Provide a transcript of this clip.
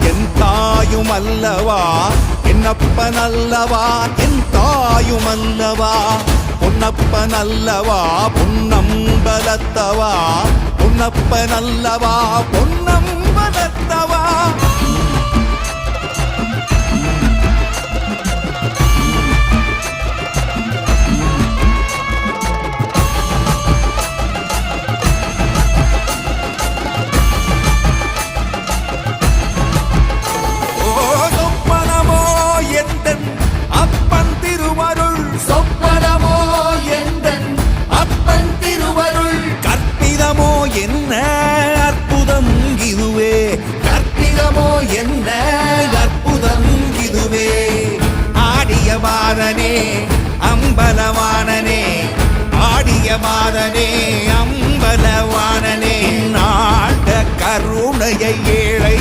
என் தாயும் அல்லவா என்னப்பன் அல்லவா என் தாயும் அல்லவா பொன்னப்பன் அல்லவா பொன்னம்பலத்தவா பொன்னப்பன் அல்லவா பொன்னம்பலத்தவா என்ன அற்புதம் இதுவே கற்பிதமோ என்ன அற்புதம் இதுவே ஆடிய மாதனே அம்பலவானனே ஆடிய மாதனே அம்பலவானனே நாட கருணையை ஏழை